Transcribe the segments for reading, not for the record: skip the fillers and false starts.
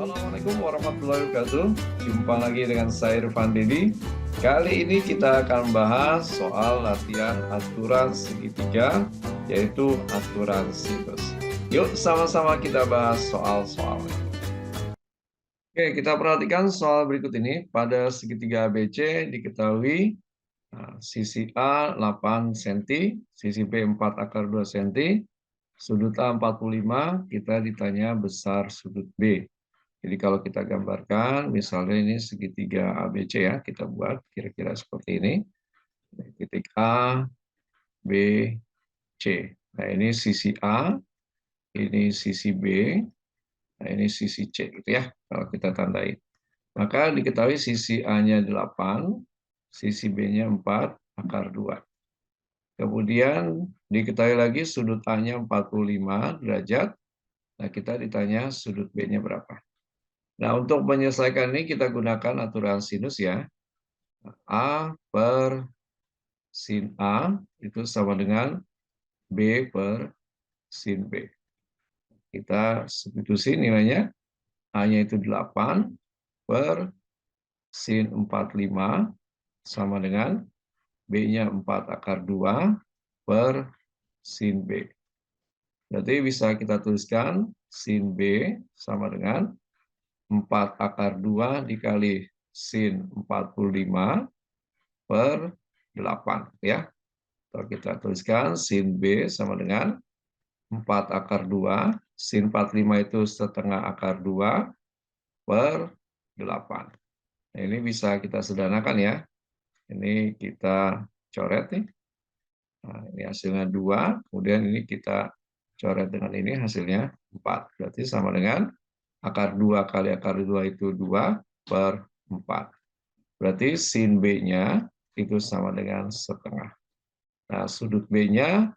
Assalamualaikum warahmatullahi wabarakatuh. Jumpa lagi dengan saya Irfan Dedi. Kali ini kita akan bahas soal latihan aturan segitiga, yaitu aturan sinus. Yuk sama-sama kita bahas soal-soalnya. Oke, kita perhatikan soal berikut ini. Pada segitiga ABC diketahui sisi A 8 cm, sisi B 4 akar 2 cm, sudut A 45, kita ditanya besar sudut B. Jadi kalau kita gambarkan, misalnya ini segitiga ABC ya, kita buat kira-kira seperti ini. Titik A, B, C. Nah ini sisi A, ini sisi B, nah ini sisi C gitu ya, kalau kita tandai. Maka diketahui sisi A-nya 8, sisi B-nya 4, akar 2. Kemudian diketahui lagi sudut A-nya 45 derajat, nah kita ditanya sudut B-nya berapa. Nah, untuk menyelesaikan ini kita gunakan aturan sinus ya. A per sin A itu sama dengan B per sin B. Kita substitusi nilainya. A-nya itu 8 per sin 45 sama dengan B-nya 4 akar 2 per sin B. Berarti bisa kita tuliskan sin B sama dengan 4 akar 2 dikali sin 45 per 8 ya. Kalau kita tuliskan sin B sama dengan 4 akar 2, sin 45 itu setengah akar 2 per 8. Nah, ini bisa kita sederhanakan ya. Ini kita coret nih. Nah, ini hasilnya 2, kemudian ini kita coret dengan ini hasilnya 4. Berarti sama dengan akar 2 kali akar 2 itu 2 per 4. Berarti sin B-nya itu sama dengan setengah. Nah, sudut B-nya,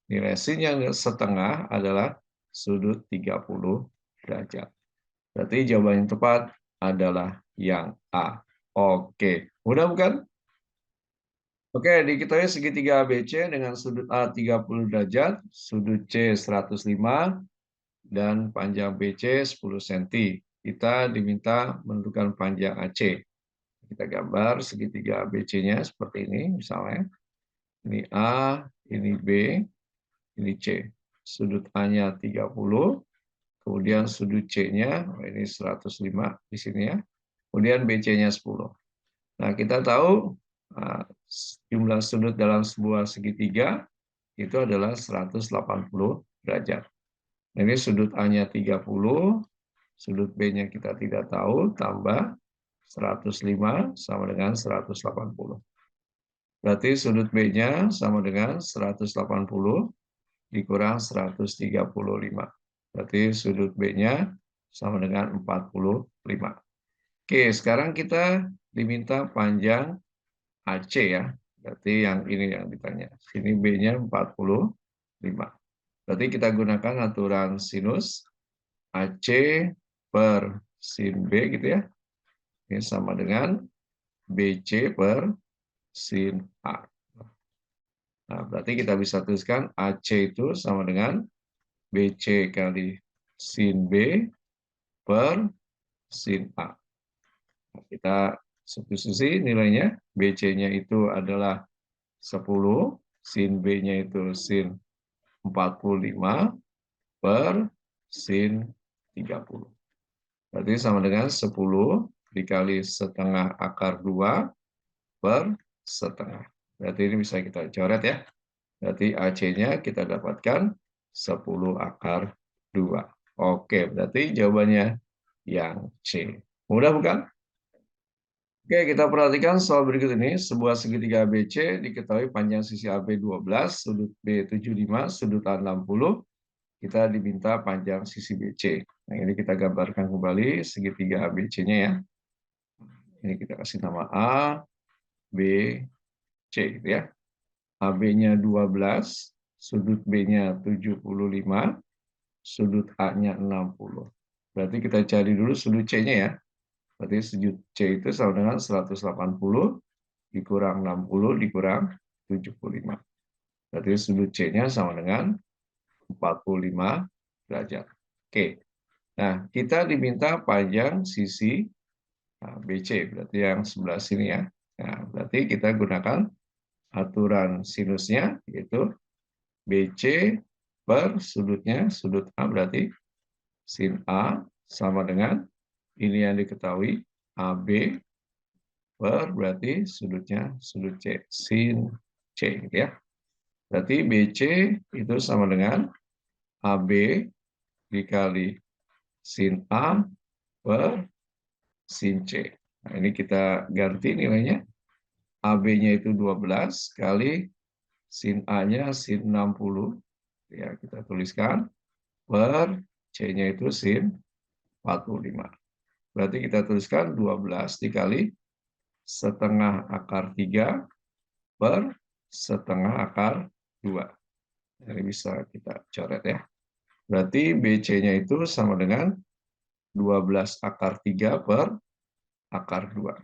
nilai sin yang setengah adalah sudut 30 derajat. Berarti jawaban yang tepat adalah yang A. Oke, mudah bukan? Oke, diketahui segitiga ABC dengan sudut A 30 derajat, sudut C 105, dan panjang BC 10 cm. Kita diminta menentukan panjang AC. Kita gambar segitiga ABC-nya seperti ini, misalnya. Ini A, ini B, ini C. Sudut A-nya 30, kemudian sudut C-nya, ini 105 di sini ya. Kemudian BC-nya 10. Nah, kita tahu jumlah sudut dalam sebuah segitiga itu adalah 180 derajat. Ini sudut A-nya 30, sudut B-nya kita tidak tahu, tambah 105 sama dengan 180. Berarti sudut B-nya sama dengan 180 dikurang 135. Berarti sudut B-nya sama dengan 45. Oke, sekarang kita diminta panjang AC ya. Berarti yang ini yang ditanya. Sini B-nya 45. Berarti kita gunakan aturan sinus AC per sin B gitu ya. Ini sama dengan BC per sin A. Nah, berarti kita bisa tuliskan AC itu sama dengan BC kali sin B per sin A. Nah, kita substitusi nilainya. BC-nya itu adalah 10, sin B-nya itu sin 45 per sin 30. Berarti sama dengan 10 dikali setengah akar 2 per setengah. Berarti ini bisa kita coret ya. Berarti AC-nya kita dapatkan 10 akar 2. Oke, berarti jawabannya yang C. Mudah bukan? Oke, kita perhatikan soal berikut ini. Sebuah segitiga ABC diketahui panjang sisi AB 12, sudut B 75, sudut A 60. Kita diminta panjang sisi BC. Nah, ini kita gambarkan kembali segitiga ABC-nya ya. Ini kita kasih nama A, B, C gitu ya. AB-nya 12, sudut B-nya 75, sudut A-nya 60. Berarti kita cari dulu sudut C-nya ya. Berarti sudut C itu sama dengan 180 dikurang 60 dikurang 75. Berarti sudut C-nya sama dengan 45 derajat. Oke. Nah, kita diminta panjang sisi BC, berarti yang sebelah sini ya. Nah, berarti kita gunakan aturan sinusnya, yaitu BC per sudutnya, sudut A berarti sin A sama dengan ini yang diketahui AB per berarti sudutnya sudut C, sin C gitu ya. Berarti BC itu sama dengan AB dikali sin A per sin C. Nah, ini kita ganti nilainya. AB-nya itu 12 kali sin A-nya sin 60. Ya, kita tuliskan per C-nya itu sin 45. Berarti kita tuliskan 12 dikali setengah akar 3 per setengah akar 2. Ini bisa kita coret ya. Berarti BC-nya itu sama dengan 12 akar 3 per akar 2.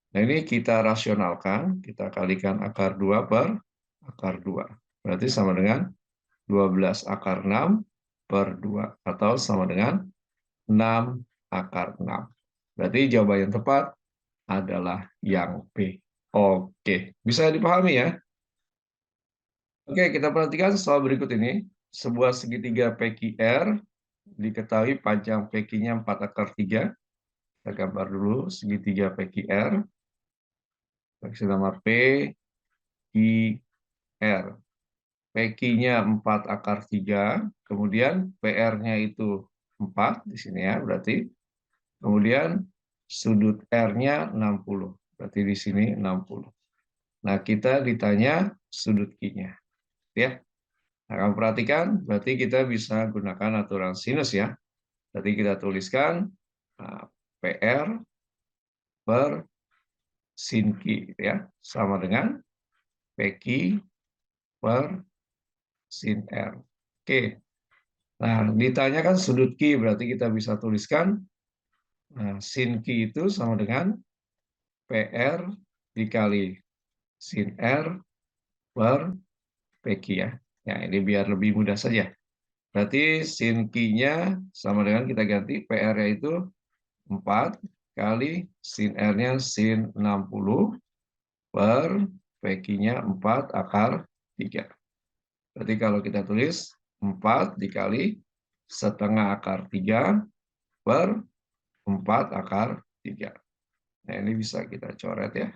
Nah, ini kita rasionalkan, kita kalikan akar 2 per akar 2. Berarti sama dengan 12 akar 6 per 2, atau sama dengan 6 akar 6. Berarti jawaban yang tepat adalah yang B. Oke, bisa dipahami ya? Oke, kita perhatikan soal berikut ini. Sebuah segitiga PQR, diketahui panjang PQ-nya 4 akar 3. Kita gambar dulu segitiga PQR. Kasih nama P, I, R. PQ-nya 4 akar 3, kemudian PR-nya itu 4 di sini ya, berarti. Kemudian sudut R-nya 60, berarti di sini 60. Nah, kita ditanya sudut Q-nya. Ya. Nah, kamu perhatikan, berarti kita bisa gunakan aturan sinus ya. Berarti kita tuliskan PR per sin Q ya, sama dengan PQ per sin R. Oke. Nah, ditanyakan sudut Q, berarti kita bisa tuliskan sin Q itu sama dengan PR dikali sin R per PQ ya. Ya, ini biar lebih mudah saja. Berarti sin Q-nya sama dengan kita ganti PR-nya itu 4 kali sin R-nya sin 60 per PQ-nya 4 akar 3. Berarti kalau kita tulis 4 dikali setengah akar 3 per 4 akar 3. Nah, ini bisa kita coret ya.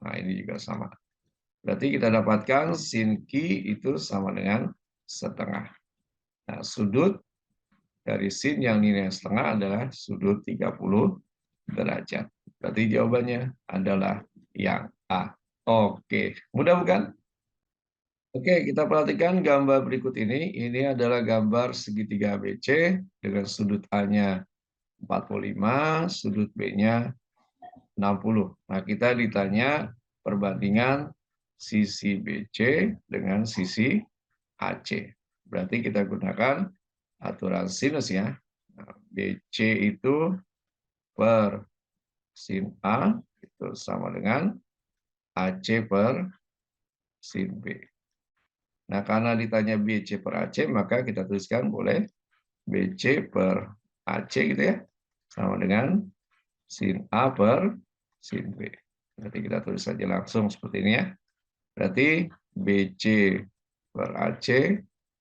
Nah, ini juga sama. Berarti kita dapatkan sin Q itu sama dengan setengah. Nah, sudut dari sin yang nilainya setengah adalah sudut 30 derajat. Berarti jawabannya adalah yang A. Oke, mudah bukan? Oke, kita perhatikan gambar berikut ini. Ini adalah gambar segitiga ABC dengan sudut A-nya 45, sudut B-nya 60. Nah, kita ditanya perbandingan sisi BC dengan sisi AC. Berarti kita gunakan aturan sinus ya. Nah, BC itu per sin A itu sama dengan AC per sin B. Nah, karena ditanya BC per AC, maka kita tuliskan boleh BC per AC gitu ya. Sama dengan sin A per sin B. Berarti kita tulis saja langsung seperti ini ya. Berarti BC per AC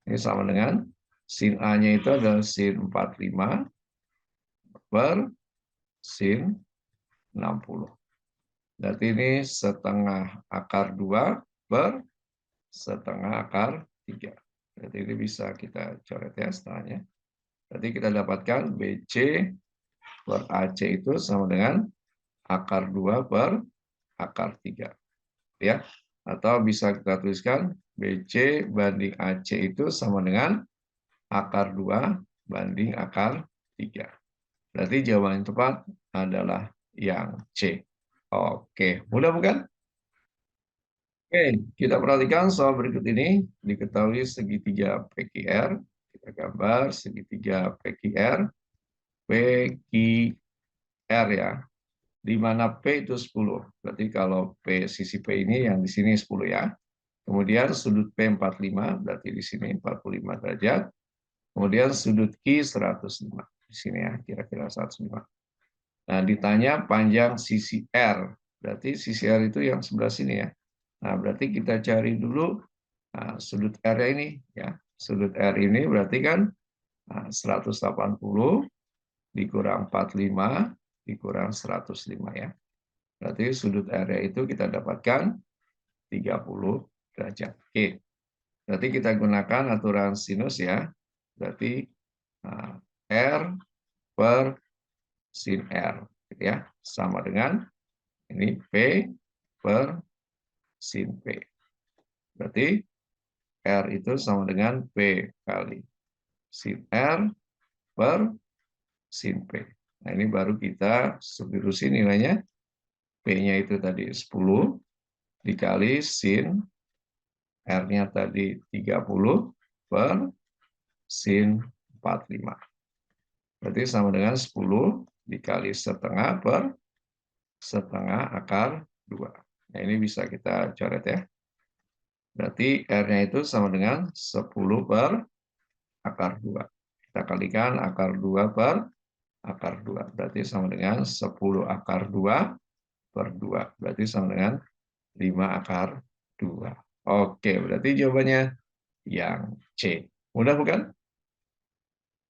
ini sama dengan sin A-nya itu adalah sin 45 per sin 60. Berarti ini setengah akar 2 per setengah akar 3. Berarti ini bisa kita coret ya setengahnya. Berarti kita dapatkan BC per AC itu sama dengan akar 2 per akar 3. Ya. Atau bisa kita tuliskan BC banding AC itu sama dengan akar 2 banding akar 3. Berarti jawaban yang tepat adalah yang C. Oke, mudah bukan? Oke, kita perhatikan soal berikut ini. Diketahui segitiga PQR. Kita gambar segitiga PQR. PQR ya. Di mana P itu 10. Berarti kalau P sisi P ini yang di sini 10 ya. Kemudian sudut P 45, berarti di sini 45 derajat. Kemudian sudut Q 105. di sini ya, kira-kira 105. Nah, ditanya panjang sisi R. Berarti sisi R itu yang sebelah sini ya. Nah, berarti kita cari dulu sudut R ini ya. Sudut R ini berarti kan 180 dikurang 45 dikurang 105 ya. Berarti sudut R itu kita dapatkan 30 derajat. Oke. Berarti kita gunakan aturan sinus ya. Berarti R per sin R gitu ya. Sama dengan ini P per sin P. Berarti R itu sama dengan P kali sin R per sin P. Nah, ini baru kita substitusi nilainya. P-nya itu tadi 10 dikali sin R-nya tadi 30 per sin 45. Berarti sama dengan 10 dikali setengah per setengah akar 2. Nah, ini bisa kita coret ya. Berarti R-nya itu sama dengan 10 per akar 2. Kita kalikan akar 2 per akar 2. Berarti sama dengan 10 akar 2 per 2. Berarti sama dengan 5 akar 2. Oke, berarti jawabannya yang C. Mudah bukan?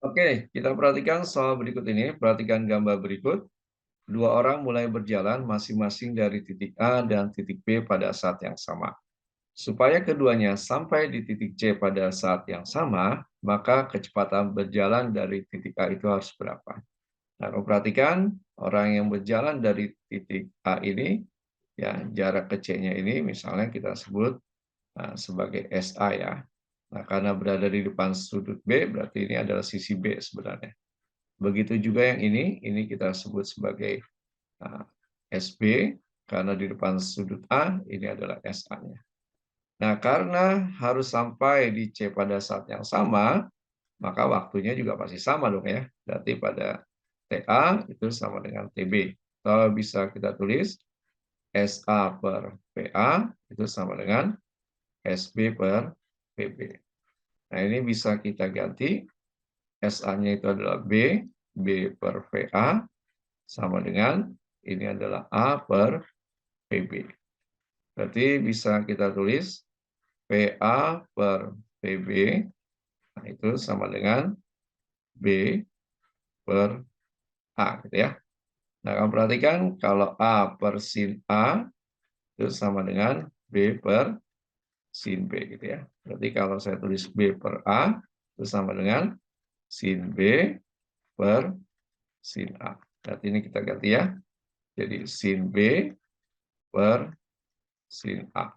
Oke, kita perhatikan soal berikut ini. Perhatikan gambar berikut. Dua orang mulai berjalan masing-masing dari titik A dan titik B pada saat yang sama. Supaya keduanya sampai di titik C pada saat yang sama, maka kecepatan berjalan dari titik A itu harus berapa? Nah, perhatikan orang yang berjalan dari titik A ini, ya jarak ke C-nya ini misalnya kita sebut sebagai SA ya. Nah, karena berada di depan sudut B, berarti ini adalah sisi B sebenarnya. Begitu juga yang ini kita sebut sebagai SB, karena di depan sudut A, ini adalah SA-nya. Nah, karena harus sampai di C pada saat yang sama, maka waktunya juga pasti sama dong ya. Berarti pada TA itu sama dengan TB. Kalau bisa kita tulis SA per PA itu sama dengan SB per PB. Nah, ini bisa kita ganti. SA-nya itu adalah B, B per VA, sama dengan ini adalah A per PB. Berarti bisa kita tulis PA per PB, nah itu sama dengan B per A, gitu ya. Nah, kamu perhatikan kalau A per sin A itu sama dengan B per sin B, gitu ya. Berarti kalau saya tulis B per A itu sama dengan sin B per sin A. Berarti ini kita ganti ya. Jadi sin B per sin A.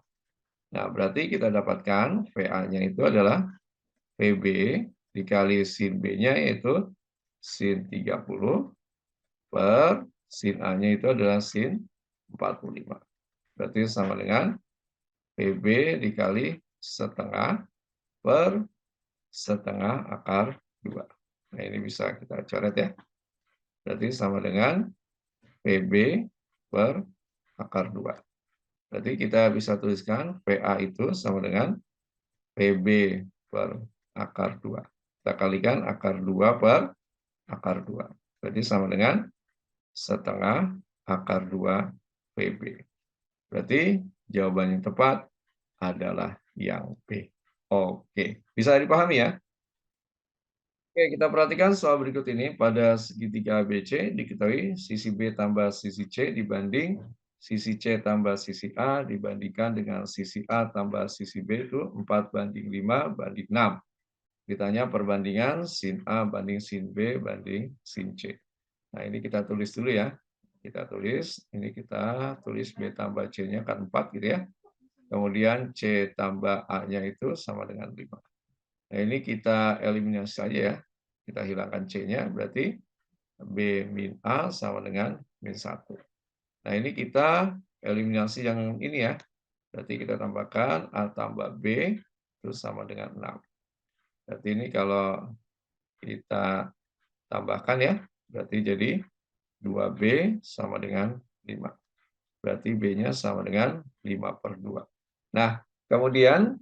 Nah, berarti kita dapatkan VA-nya itu adalah PB dikali sin B-nya yaitu sin 30 per sin A-nya itu adalah sin 45. Berarti sama dengan PB dikali setengah per setengah akar 2. Nah, ini bisa kita coret ya. Berarti sama dengan PB per akar 2. Berarti kita bisa tuliskan PA itu sama dengan PB per akar 2. Kita kalikan akar 2 per akar 2. Berarti sama dengan setengah akar 2 PB. Berarti jawaban yang tepat adalah yang B. Oke, bisa dipahami ya? Oke, kita perhatikan soal berikut ini. Pada segitiga ABC diketahui sisi B tambah sisi C dibanding sisi C tambah sisi A dibandingkan dengan sisi A tambah sisi B itu 4:5:6. Ditanya perbandingan sin A banding sin B banding sin C. Nah, ini kita tulis dulu ya. Kita tulis, ini kita tulis B tambah C-nya kan 4 gitu ya. Kemudian C tambah A-nya itu sama dengan 5. Nah, ini kita eliminasi saja ya. Kita hilangkan C-nya, berarti B min A sama dengan min 1. Nah, ini kita eliminasi yang ini ya. Berarti kita tambahkan A tambah B, itu sama dengan 6. Berarti ini kalau kita tambahkan ya, berarti jadi 2B sama dengan 5. Berarti B-nya sama dengan 5/2. Nah, kemudian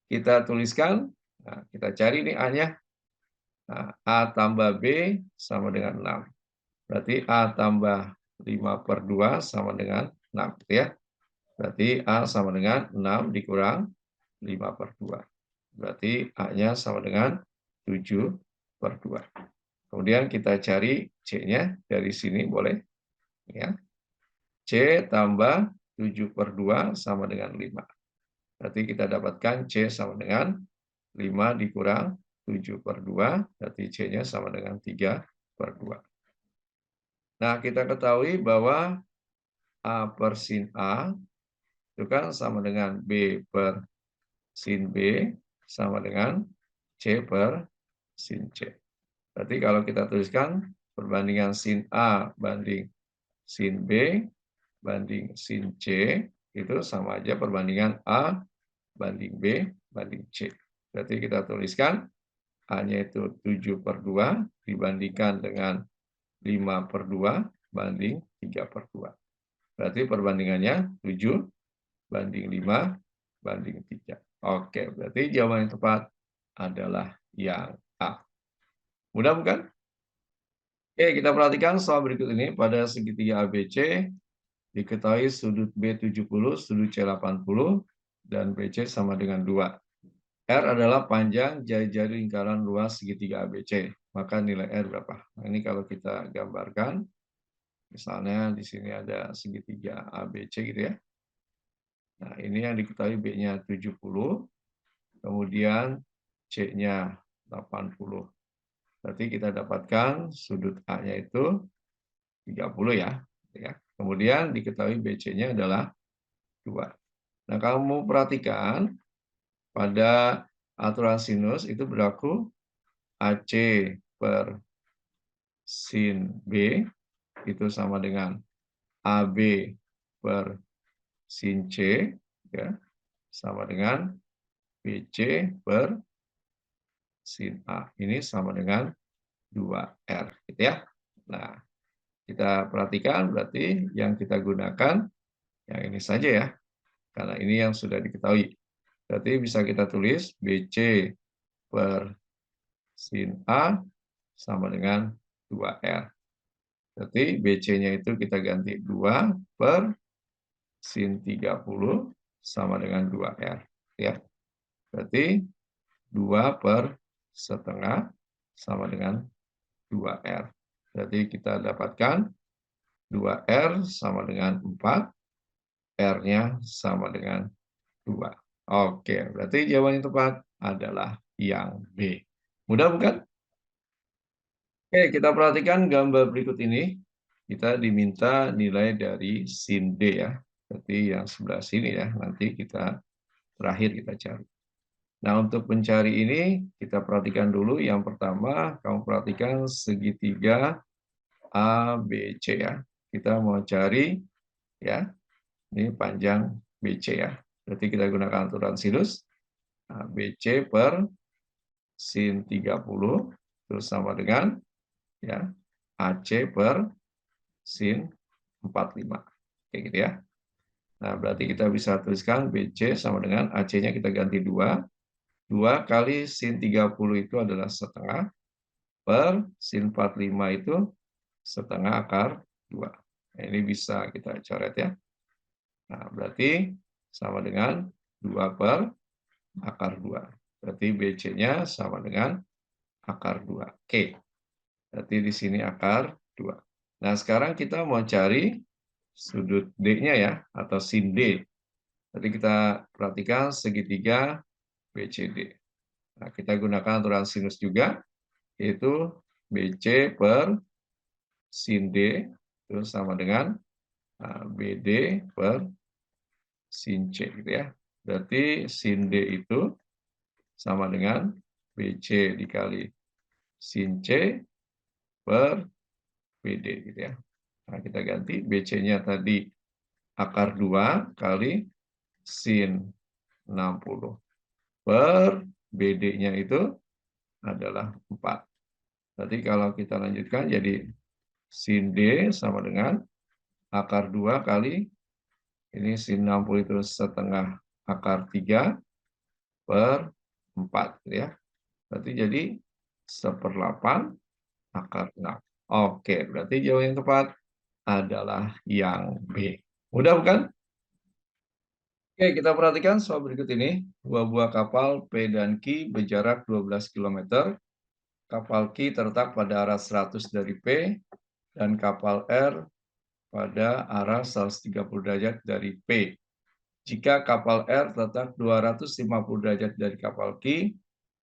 kita tuliskan, nah, kita cari nih A-nya. Nah, A tambah B sama dengan 6. Berarti A tambah 5/2 sama dengan 6. Gitu ya. Berarti A sama dengan 6 dikurang 5/2. Berarti A-nya sama dengan 7/2. Kemudian kita cari C-nya dari sini boleh. Ya. C tambah 7/2 sama dengan 5. Berarti kita dapatkan C sama dengan 5 dikurang 7/2, berarti C-nya sama dengan 3/2. Nah, kita ketahui bahwa A per sin A itu kan sama dengan B per sin B sama dengan C per sin C. Berarti kalau kita tuliskan perbandingan sin A banding sin B banding sin C itu sama aja perbandingan A banding B banding C. Berarti kita tuliskan A-nya itu 7/2 dibandingkan dengan 5/2 banding 3/2. Berarti perbandingannya 7 banding 5 banding 3. Oke, berarti jawaban yang tepat adalah yang A. Mudah bukan? Oke, kita perhatikan soal berikut ini. Pada segitiga ABC, diketahui sudut B 70, sudut C 80, dan BC sama dengan 2. R adalah panjang jari-jari lingkaran luas segitiga ABC. Maka nilai R berapa? Nah, ini kalau kita gambarkan, misalnya di sini ada segitiga ABC gitu ya. Nah, ini yang diketahui B-nya 70, kemudian C-nya 80. Berarti kita dapatkan sudut A-nya itu 30 ya. Kemudian diketahui BC-nya adalah 2. Nah, kamu perhatikan pada aturan sinus itu berlaku AC per sin B itu sama dengan AB per sin C, ya, sama dengan BC per sin A. Ini sama dengan 2R, gitu ya. Nah, kita perhatikan berarti yang kita gunakan yang ini saja ya, karena ini yang sudah diketahui. Berarti bisa kita tulis BC per sin A sama dengan 2R. Berarti BC-nya itu kita ganti 2 per sin 30 sama dengan 2R. Ya. Berarti 2 per setengah sama dengan 2R. Berarti kita dapatkan 2R sama dengan 4, R-nya sama dengan 2. Oke, berarti jawaban yang tepat adalah yang B. Mudah bukan? Oke, kita perhatikan gambar berikut ini. Kita diminta nilai dari sin D ya. Berarti yang sebelah sini ya. Nanti kita terakhir kita cari. Nah, untuk mencari ini kita perhatikan dulu. Yang pertama, kamu perhatikan segitiga ABC ya. Kita mau cari ya. Ini panjang BC ya. Berarti kita gunakan aturan sinus. Nah, BC per sin 30 terus sama dengan ya AC per sin 45. Kayak gitu ya. Nah, berarti kita bisa tuliskan BC sama dengan AC-nya kita ganti 2. 2 kali sin 30 itu adalah setengah per sin 45 itu setengah akar 2. Nah, ini bisa kita coret ya. Nah, berarti sama dengan 2 per akar 2. Berarti BC-nya sama dengan akar 2. Oke. Berarti di sini akar 2. Nah, sekarang kita mau cari sudut D-nya ya, atau sin D. Jadi kita perhatikan segitiga BCD. Nah, kita gunakan aturan sinus juga, yaitu BC per sin D, itu sama dengan BD per sin C. Gitu ya. Berarti sin D itu sama dengan BC dikali sin C per BD. Gitu ya. Nah, kita ganti BC-nya tadi akar 2 kali sin 60 per BD-nya itu adalah 4. Berarti kalau kita lanjutkan jadi sin D sama dengan akar 2 kali ini sin 60 itu setengah akar 3 per 4 ya. Berarti jadi 1/8 akar 6. Oke, berarti jawaban yang tepat adalah yang B. Mudah bukan? Oke, kita perhatikan soal berikut ini. Dua buah kapal P dan Q berjarak 12 km. Kapal Q terletak pada arah 100 dari P dan kapal R pada arah 130 derajat dari P. Jika kapal R terletak 250 derajat dari kapal Q,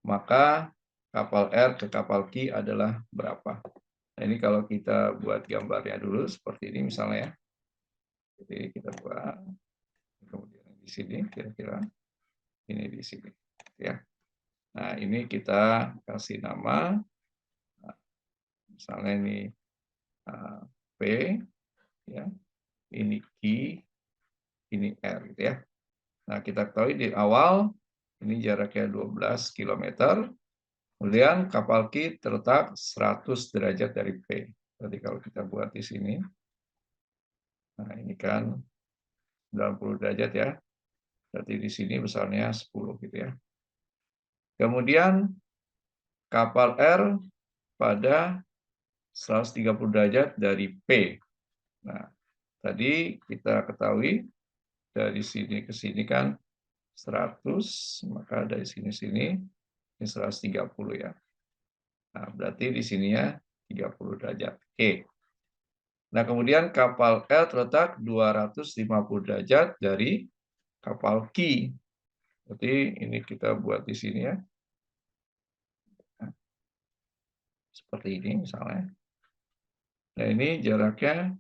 maka kapal R ke kapal Q adalah berapa? Nah, ini kalau kita buat gambarnya dulu seperti ini misalnya ya. Jadi kita buat kemudian di sini kira-kira ini di sini ya. Nah, ini kita kasih nama misalnya ini P ya. Ini Q, ini R gitu ya. Nah, kita ketahui di awal ini jaraknya 12 km. Kemudian kapal Q terletak 100 derajat dari P. Jadi kalau kita buat di sini, nah ini kan 90 derajat ya. Berarti di sini besarnya 10 gitu ya. Kemudian kapal R pada 130 derajat dari P. Nah, tadi kita ketahui dari sini ke sini kan 100, maka dari sini ini 130 ya. Nah, berarti di sininya 30 derajat. Oke. Nah, kemudian kapal L terletak 250 derajat dari kapal Q. Berarti ini kita buat di sini ya. Nah, seperti ini misalnya. Nah, ini jaraknya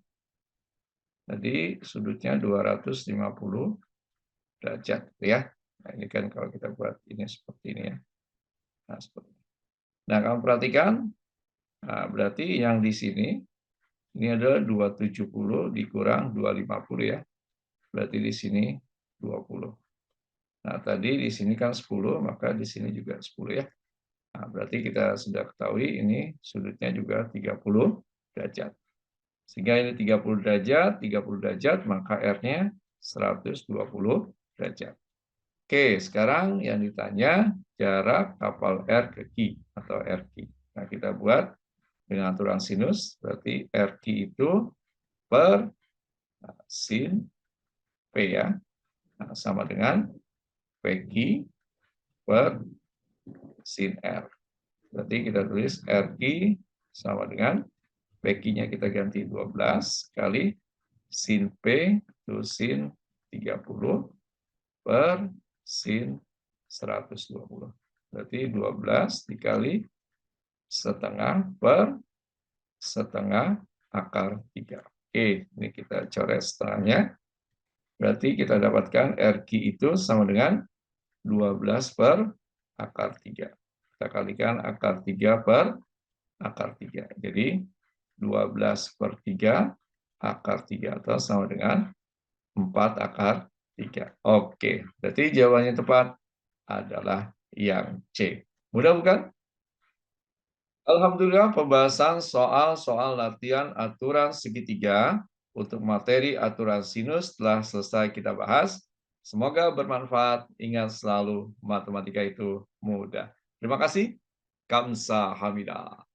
tadi sudutnya 250 derajat ya. Nah, ini kan kalau kita buat ini seperti ini ya. Nah, seperti ini. Nah, kamu perhatikan, nah, berarti yang di sini ini adalah 270 dikurang 250 ya. Berarti di sini 20. Nah, tadi di sini kan 10, maka di sini juga 10 ya. Nah, berarti kita sudah ketahui ini sudutnya juga 30 derajat. Sehingga ini 30 derajat, maka R-nya 120 derajat. Oke, sekarang yang ditanya jarak kapal R ke Q atau RQ. Nah, kita buat dengan aturan sinus, berarti RQ itu per sin P ya, nah, sama dengan PQ per sin R. Berarti kita tulis RQ sama dengan PQ-nya kita ganti 12 kali sin P itu sin 30 per sin 120. Berarti 12 dikali setengah per setengah akar 3. Oke, ini kita coret setengahnya. Berarti kita dapatkan RQ itu sama dengan 12 per akar 3. Kita kalikan akar 3 per akar 3. Jadi 12 per 3 akar 3 atau sama dengan 4 akar 3. Oke, berarti jawabannya tepat adalah yang C. Mudah bukan? Alhamdulillah pembahasan soal-soal latihan aturan segitiga untuk materi aturan sinus telah selesai kita bahas. Semoga bermanfaat. Ingat selalu matematika itu mudah. Terima kasih. Kamsahamnida.